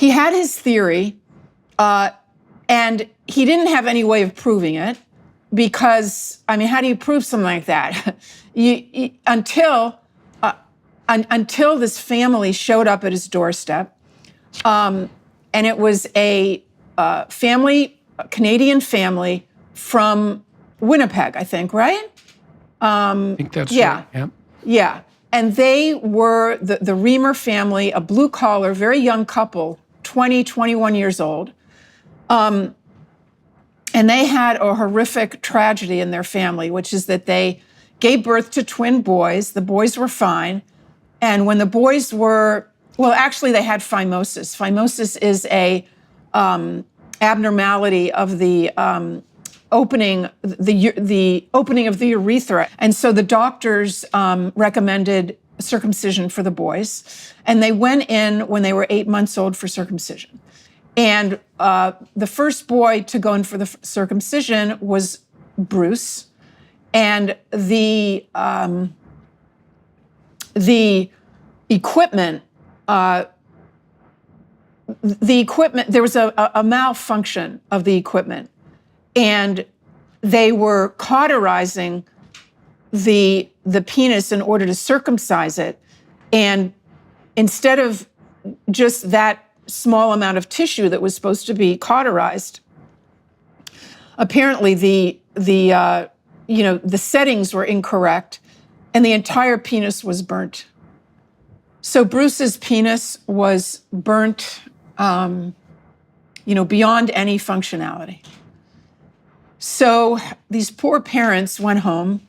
he had his theory, and he didn't have any way of proving it because, I mean, how do you prove something like that? Until this family showed up at his doorstep, and it was a Canadian family from Winnipeg, I think, right? I think that's right. Yeah. Yeah. And they were the Reamer family, a blue-collar, very young couple, 20, 21 years old. And they had a horrific tragedy in their family, which is that they gave birth to twin boys. The boys were fine. And when the boys were, well, actually, they had phimosis. Phimosis is a abnormality of the opening of the urethra. And so the doctors recommended circumcision for the boys. And they went in when they were 8 months old for circumcision. And the first boy to go in for the circumcision was Bruce. And the equipment, there was a malfunction of the equipment. And they were cauterizing the penis in order to circumcise it. And instead of just that small amount of tissue that was supposed to be cauterized, apparently the settings were incorrect, and the entire penis was burnt. So Bruce's penis was burnt, beyond any functionality. So these poor parents went home.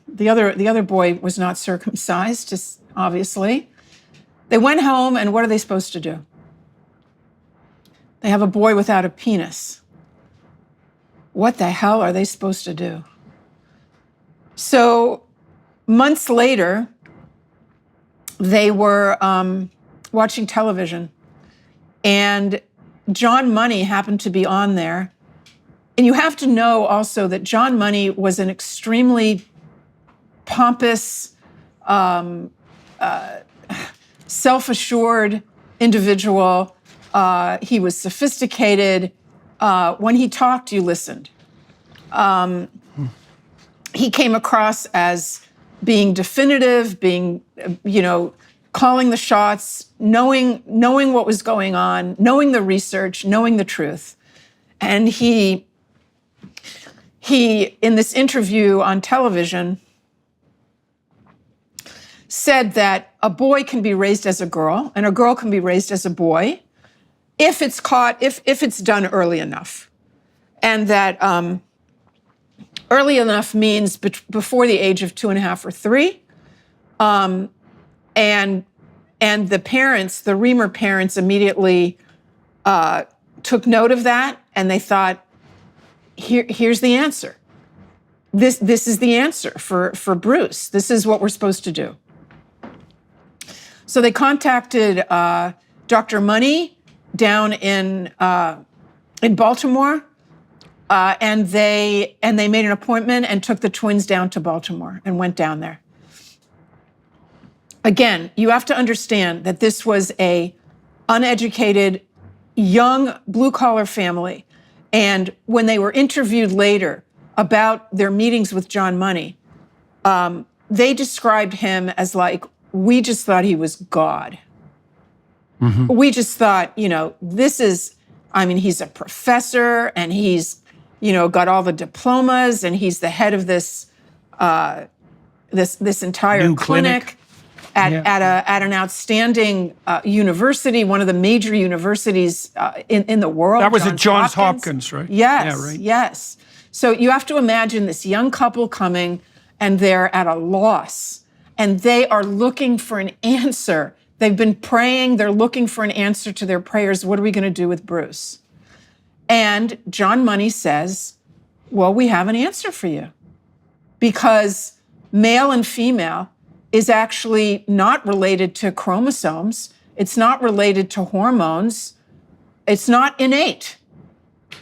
The other boy was not circumcised, just obviously. They went home, and what are they supposed to do? They have a boy without a penis. What the hell are they supposed to do? So months later, they were watching television, and John Money happened to be on there. And you have to know also that John Money was an extremely pompous, self-assured individual. He was sophisticated. When he talked, you listened. He came across as being definitive, being, calling the shots, knowing what was going on, knowing the research, knowing the truth. And he, in this interview on television, said that a boy can be raised as a girl and a girl can be raised as a boy if it's done early enough. And that early enough means before the age of 2.5 or 3. And the parents, the Reamer parents, immediately took note of that, and they thought, here's the answer. This is the answer for Bruce. This is what we're supposed to do. So they contacted Dr. Money down in Baltimore, and they made an appointment and took the twins down to Baltimore and went down there. Again, you have to understand that this was a uneducated, young blue-collar family. And when they were interviewed later about their meetings with John Money, they described him as like, we just thought he was God. Mm-hmm. We just thought, he's a professor, and he's, got all the diplomas, and he's the head of this entire new clinic. At an outstanding university, one of the major universities in the world. That was at Johns Hopkins, right? Yes, yeah, right. Yes. So you have to imagine this young couple coming, and they're at a loss, and they are looking for an answer. They've been praying, they're looking for an answer to their prayers. What are we going to do with Bruce? And John Money says, well, we have an answer for you. Because male and female is actually not related to chromosomes. It's not related to hormones. It's not innate.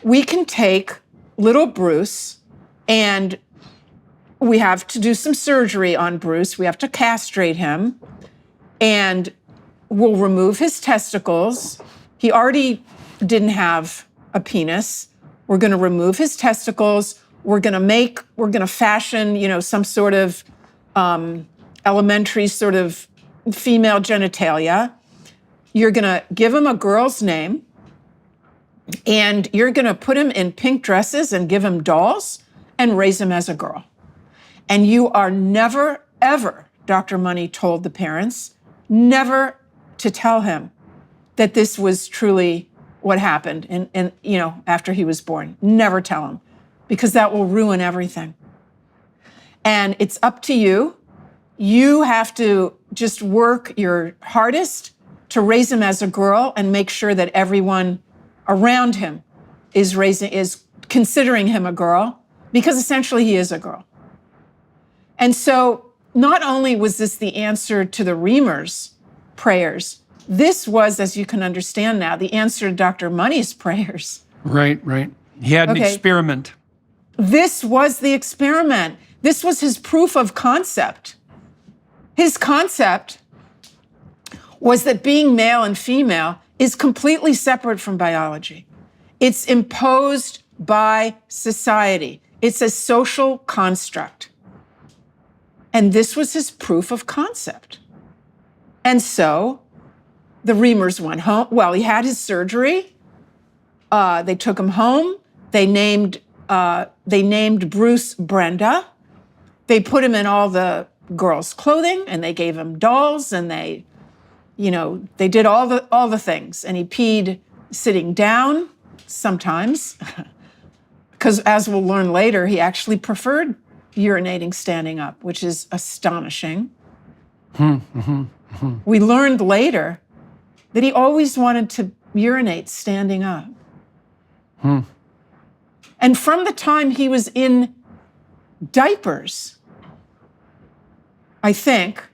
We can take little Bruce, and we have to do some surgery on Bruce. We have to castrate him, and we'll remove his testicles, He already didn't have a penis. We're going to remove his testicles. We're going to fashion, some sort of elementary sort of female genitalia. You're going to give him a girl's name, and you're going to put him in pink dresses and give him dolls and raise him as a girl. And you are never, ever, Dr. Money told the parents, never to tell him that this was truly what happened and after he was born. Never tell him, because that will ruin everything. And it's up to you. You have to just work your hardest to raise him as a girl and make sure that everyone around him is considering him a girl, because essentially he is a girl. And so not only was this the answer to the Reamers' prayers, this was, as you can understand now, the answer to Dr. Money's prayers. Right. He had an experiment. This was the experiment. This was his proof of concept. His concept was that being male and female is completely separate from biology. It's imposed by society. It's a social construct. And this was his proof of concept. And so the Reamers went home. Well, he had his surgery. They took him home. They named Bruce Brenda. They put him in all the girls' clothing, and they gave him dolls, and they did all the things. And he peed sitting down sometimes, because as we'll learn later, he actually preferred urinating standing up, which is astonishing. We learned later that he always wanted to urinate standing up. And from the time he was in diapers, I think,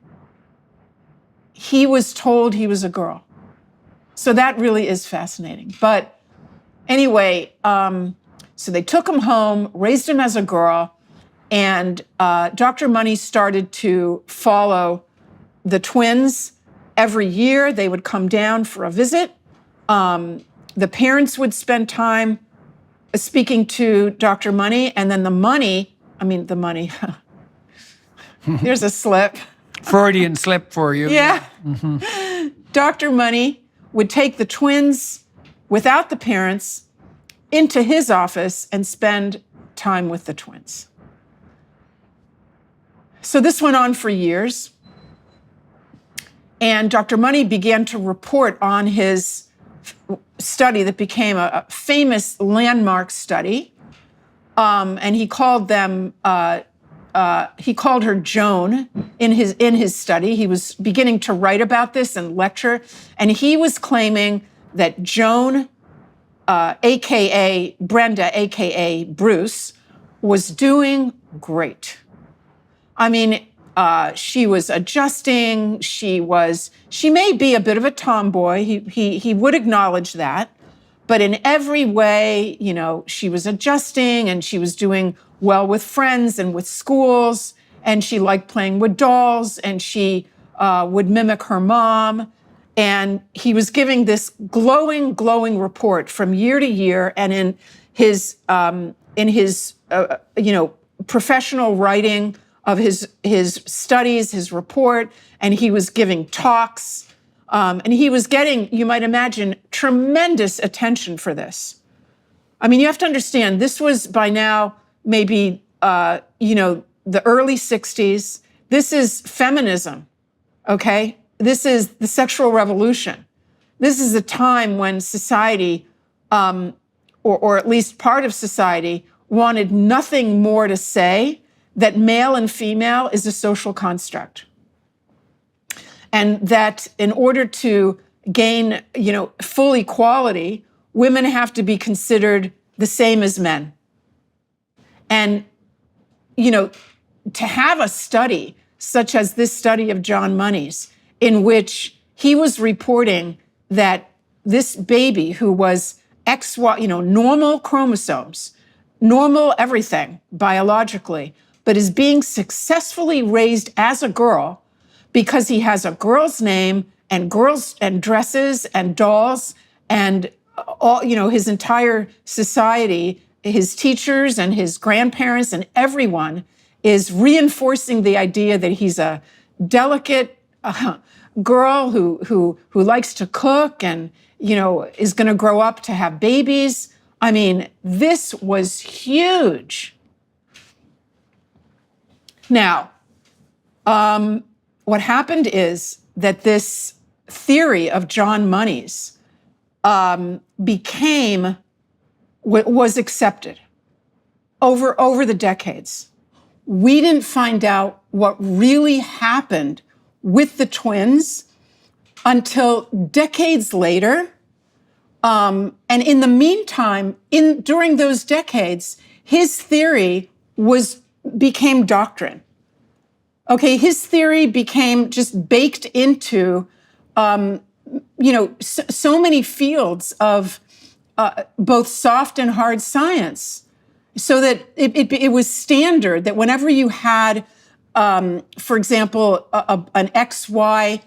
he was told he was a girl. So that really is fascinating. But anyway, so they took him home, raised him as a girl, and Dr. Money started to follow the twins. Every year, they would come down for a visit. The parents would spend time speaking to Dr. Money, and then the money, there's a slip. Freudian slip for you. Yeah. Dr. Money would take the twins without the parents into his office and spend time with the twins. So this went on for years. And Dr. Money began to report on his study that became a famous landmark study. And he called her Joan in his study. He was beginning to write about this and lecture. And he was claiming that Joan, AKA Brenda, AKA Bruce, was doing great. She was adjusting. She may be a bit of a tomboy. He would acknowledge that. But in every way, she was adjusting, and she was doing well with friends and with schools, and she liked playing with dolls, and she would mimic her mom. And he was giving this glowing report from year to year, and in his professional writing of his studies, his report, and he was giving talks, and he was getting, you might imagine, tremendous attention for this. You have to understand, this was by now maybe, the early 60s. This is feminism, okay? This is the sexual revolution. This is a time when society, or at least part of society, wanted nothing more to say that male and female is a social construct. And that in order to gain, full equality, women have to be considered the same as men. And, to have a study such as this study of John Money's, in which he was reporting that this baby who was normal chromosomes, normal everything biologically, but is being successfully raised as a girl because he has a girl's name and girls and dresses and dolls and all, his entire society, his teachers and his grandparents and everyone is reinforcing the idea that he's a delicate girl who likes to cook and, is going to grow up to have babies. I mean, this was huge. Now, what happened is that this theory of John Money's was accepted over the decades. We didn't find out what really happened with the twins until decades later. And in the meantime, during those decades, his theory became doctrine. Okay, his theory became just baked into, so many fields of both soft and hard science, so that it was standard that whenever you had, for example, an XY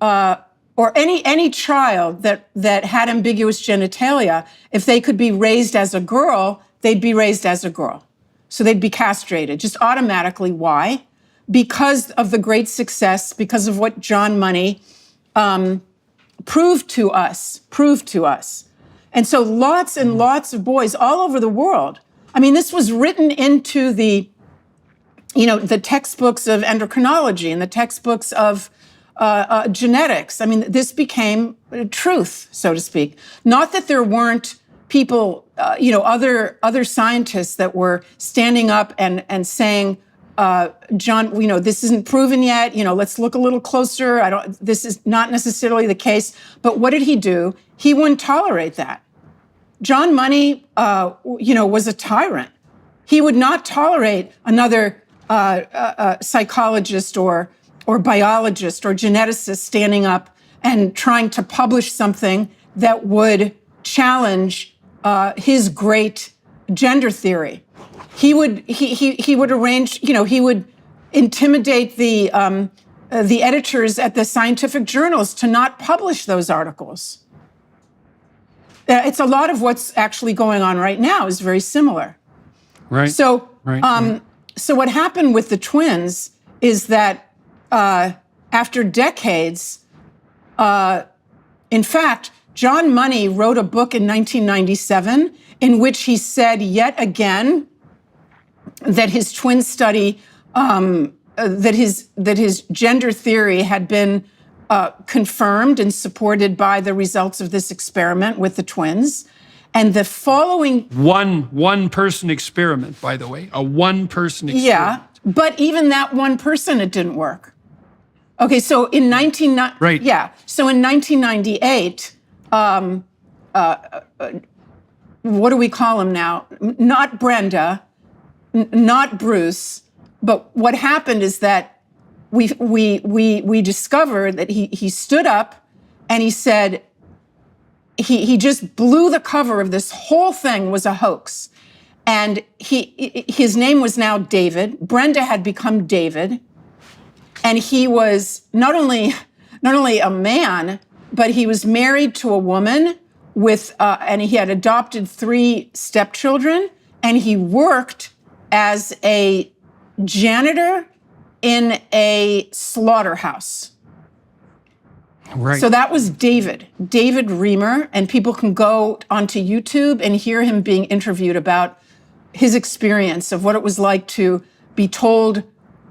or any child that had ambiguous genitalia, if they could be raised as a girl, they'd be raised as a girl. So they'd be castrated just automatically. Why? Because of the great success, because of what John Money proved to us. And so lots and lots of boys all over the world. I mean, this was written into the textbooks of endocrinology and the textbooks of genetics. I mean, this became truth, so to speak. Not that there weren't people, other scientists that were standing up and saying, John, this isn't proven yet. Let's look a little closer. This is not necessarily the case. But what did he do? He wouldn't tolerate that. John Money, was a tyrant. He would not tolerate another psychologist or biologist or geneticist standing up and trying to publish something that would challenge his great gender theory. He would arrange, he would intimidate the editors at the scientific journals to not publish those articles. It's a lot of what's actually going on right now is very similar. Right. So what happened with the twins is that after decades, in fact, John Money wrote a book in 1997 in which he said yet again that his twin study, that his gender theory had been confirmed and supported by the results of this experiment with the twins. And the following... One person experiment, by the way, a one-person experiment. Yeah, but even that one person, it didn't work. Okay, so in 1998, what do we call him now? Not Brenda, not Bruce, but what happened is that we discovered that he stood up and he said, he just blew the cover of this whole thing was a hoax. And his name was now David. Brenda had become David. And he was not only a man, but he was married to a woman and he had adopted 3 stepchildren, and he worked as a janitor in a slaughterhouse. Right. So that was David Reamer, and people can go onto YouTube and hear him being interviewed about his experience of what it was like to be told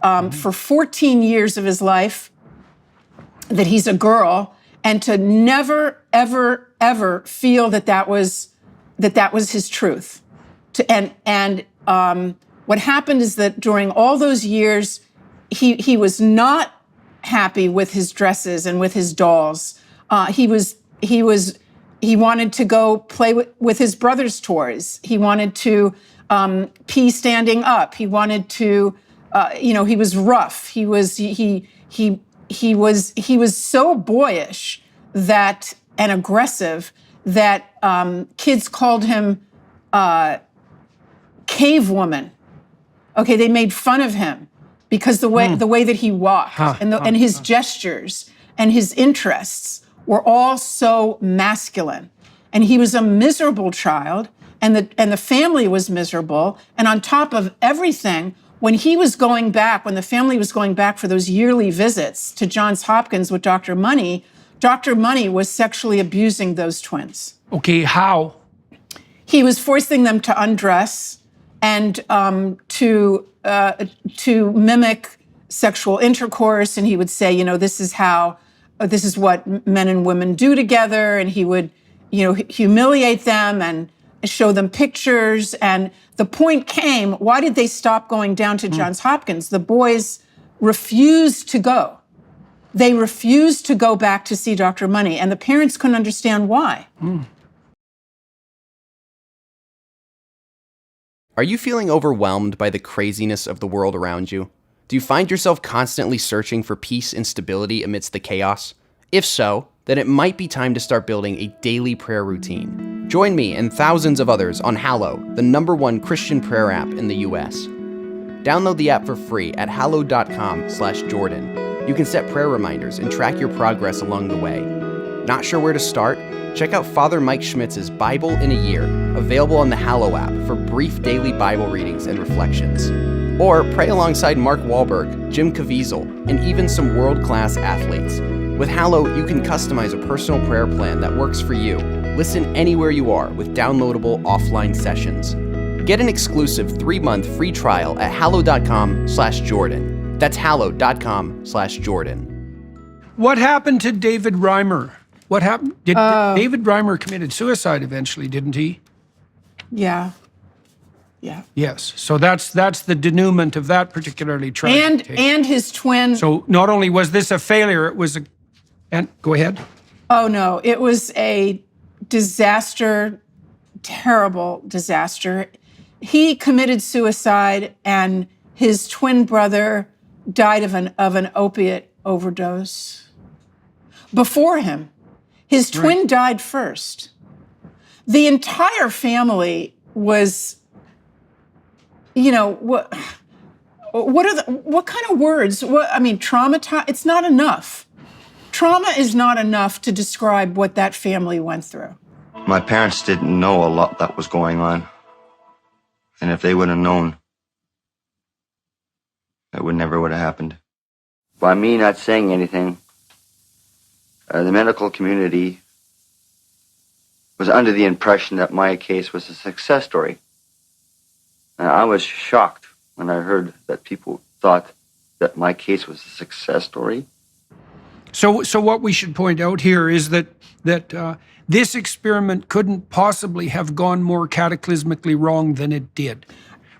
for 14 years of his life that he's a girl, and to never, ever, ever feel that was his truth. What happened is that during all those years, he was not happy with his dresses and with his dolls. He wanted to go play with his brother's toys. He wanted to pee standing up. He wanted to, he was rough. He was so boyish and aggressive that kids called him cave woman. Okay, they made fun of him because the way that he walked and his gestures and his interests were all so masculine. And he was a miserable child, and the family was miserable. And on top of everything, when the family was going back for those yearly visits to Johns Hopkins with Dr. Money was sexually abusing those twins. Okay, how? He was forcing them to undress and to mimic sexual intercourse. And he would say, this is what men and women do together. And he would, humiliate them and show them pictures. And the point came, why did they stop going down to Johns Hopkins? The boys refused to go. They refused to go back to see Dr. Money, and the parents couldn't understand why. Are you feeling overwhelmed by the craziness of the world around you? Do you find yourself constantly searching for peace and stability amidst the chaos? If so, then it might be time to start building a daily prayer routine. Join me and thousands of others on Hallow, the #1 Christian prayer app in the US. Download the app for free at hallow.com/Jordan. You can set prayer reminders and track your progress along the way. Not sure where to start? Check out Father Mike Schmitz's Bible in a Year, available on the Hallow app for brief daily Bible readings and reflections. Or pray alongside Mark Wahlberg, Jim Caviezel, and even some world-class athletes. With Hallow, you can customize a personal prayer plan that works for you. Listen anywhere you are with downloadable offline sessions. Get an exclusive 3-month free trial at hallow.com/Jordan. That's hallow.com/Jordan. What happened to David Reimer? What happened? David Reimer committed suicide eventually, didn't he? Yeah. Yes. So that's the denouement of that particularly tragic case. And his twin. So not only was this a failure, it was and go ahead. Oh no, it was a disaster, terrible disaster. He committed suicide, and his twin brother died of an opiate overdose before him. His twin died first. The entire family was, what kind of words? Traumatized. It's not enough. Trauma is not enough to describe what that family went through. My parents didn't know a lot that was going on. And if they would have known, it never would have happened. By me not saying anything, the medical community was under the impression that my case was a success story. And I was shocked when I heard that people thought that my case was a success story. So what we should point out here is that this experiment couldn't possibly have gone more cataclysmically wrong than it did.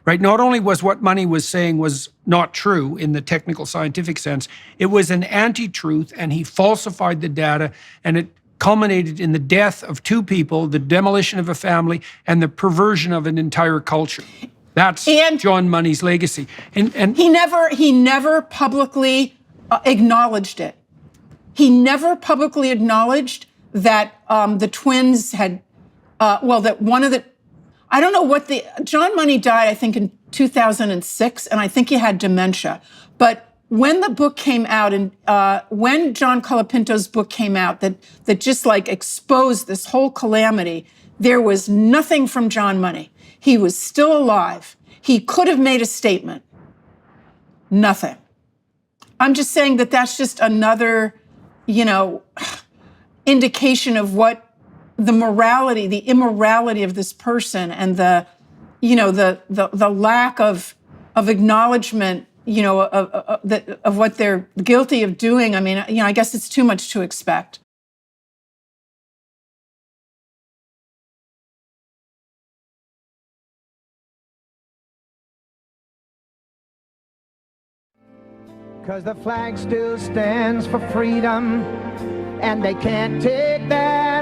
Right? Not only was what Money was saying was not true in the technical scientific sense, it was an anti-truth, and he falsified the data, and it culminated in the death of 2 people, the demolition of a family, and the perversion of an entire culture. That's John Money's legacy. And he never publicly acknowledged it. He never publicly acknowledged that the twins had, that one of the, I don't know what John Money died, I think, in 2006, and I think he had dementia. But when the book came out, and when John Colapinto's book came out that just exposed this whole calamity, there was nothing from John Money. He was still alive. He could have made a statement. Nothing. I'm just saying that that's just another, indication of what the immorality of this person, and the lack of acknowledgement, of what they're guilty of doing. I guess it's too much to expect. Cause the flag still stands for freedom, and they can't take that